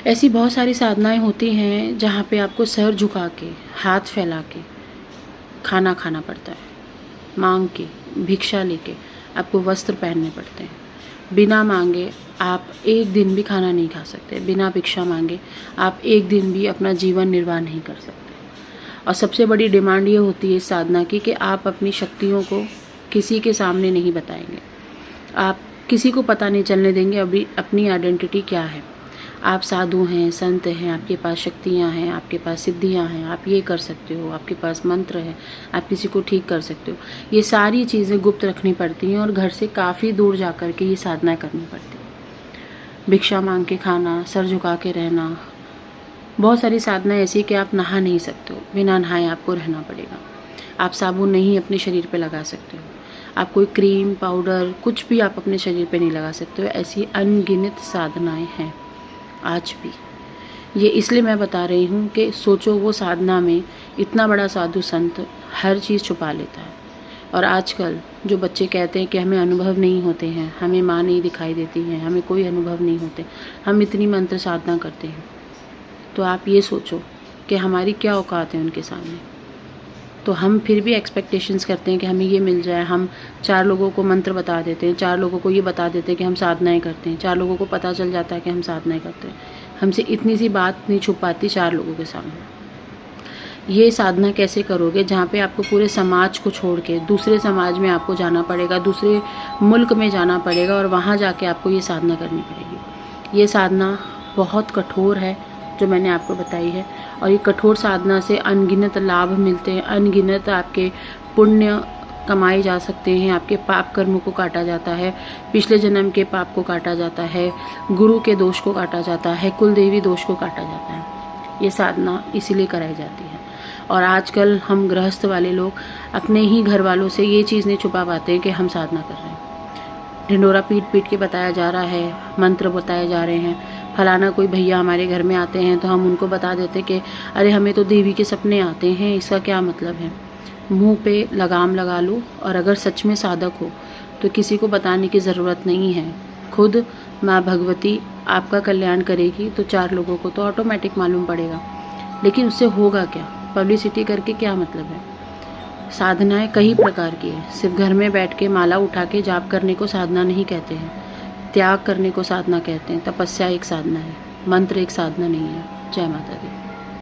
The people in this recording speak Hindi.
ऐसी बहुत सारी साधनाएं होती हैं जहाँ पे आपको सर झुका के, हाथ फैला के खाना खाना पड़ता है, मांग के, भिक्षा लेके आपको वस्त्र पहनने पड़ते हैं। बिना मांगे आप एक दिन भी खाना नहीं खा सकते, बिना भिक्षा मांगे आप एक दिन भी अपना जीवन निर्वाह नहीं कर सकते। और सबसे बड़ी डिमांड ये होती है इस साधना की कि आप अपनी शक्तियों को किसी के सामने नहीं बताएंगे, आप किसी को पता नहीं चलने देंगे अभी अपनी आइडेंटिटी क्या है। आप साधु हैं, संत हैं, आपके पास शक्तियाँ हैं, आपके पास सिद्धियाँ हैं, आप ये कर सकते हो, आपके पास मंत्र है, आप किसी को ठीक कर सकते हो। ये सारी चीज़ें गुप्त रखनी पड़ती हैं और घर से काफ़ी दूर जा कर के ये साधना करनी पड़ती है। भिक्षा मांग के खाना, सर झुका के रहना, बहुत सारी साधना ऐसी कि आप नहा नहीं सकते हो, बिना नहाए आपको रहना पड़ेगा। आप साबुन नहीं अपने शरीर पे लगा सकते हो, आप कोई क्रीम पाउडर कुछ भी आप अपने शरीर पे नहीं लगा सकते हो। ऐसी अनगिनत साधनाएं हैं आज भी। ये इसलिए मैं बता रही हूँ कि सोचो वो साधना में इतना बड़ा साधु संत हर चीज़ छुपा लेता है। और आजकल जो बच्चे कहते हैं कि हमें अनुभव नहीं होते हैं, हमें माँ नहीं दिखाई देती हैं, हमें कोई अनुभव नहीं होते, हम इतनी मंत्र साधना करते हैं, तो आप ये सोचो कि हमारी क्या औकात है उनके सामने। तो हम फिर भी एक्सपेक्टेशंस करते हैं कि हमें ये मिल जाए। हम 4 लोगों को मंत्र बता देते हैं, 4 लोगों को ये बता देते हैं कि हम साधनाएं करते हैं, 4 लोगों को पता चल जाता है कि हम साधनाएं करते हैं। हमसे इतनी सी बात नहीं छुप पाती 4 लोगों के सामने। ये साधना कैसे करोगे जहाँ पे आपको पूरे समाज को छोड़ के दूसरे समाज में आपको जाना पड़ेगा, दूसरे मुल्क में जाना पड़ेगा और वहाँ जाके आपको ये साधना करनी पड़ेगी। ये साधना बहुत कठोर है जो मैंने आपको बताई है, और ये कठोर साधना से अनगिनत लाभ मिलते हैं, अनगिनत आपके पुण्य कमाए जा सकते हैं, आपके पाप कर्म को काटा जाता है, पिछले जन्म के पाप को काटा जाता है, गुरु के दोष को काटा जाता है, कुल देवी दोष को काटा जाता है। ये साधना इसीलिए कराई जाती है। और आजकल हम गृहस्थ वाले लोग अपने ही घर वालों से ये चीज़ नहीं छुपा पाते हैं कि हम साधना कर रहे हैं। ढिंडोरा पीट पीट के बताया जा रहा है, मंत्र बताए जा रहे हैं। फलाना कोई भैया हमारे घर में आते हैं तो हम उनको बता देते कि अरे हमें तो देवी के सपने आते हैं, इसका क्या मतलब है। मुंह पे लगाम लगा लो, और अगर सच में साधक हो तो किसी को बताने की ज़रूरत नहीं है। खुद माँ भगवती आपका कल्याण करेगी तो 4 लोगों को तो ऑटोमेटिक मालूम पड़ेगा। लेकिन उससे होगा क्या, पब्लिसिटी करके क्या मतलब है। साधनाएं कई प्रकार की है, सिर्फ घर में बैठ के माला उठा के जाप करने को साधना नहीं कहते हैं, त्याग करने को साधना कहते हैं। तपस्या एक साधना है, मंत्र एक साधना नहीं है। जय माता दी।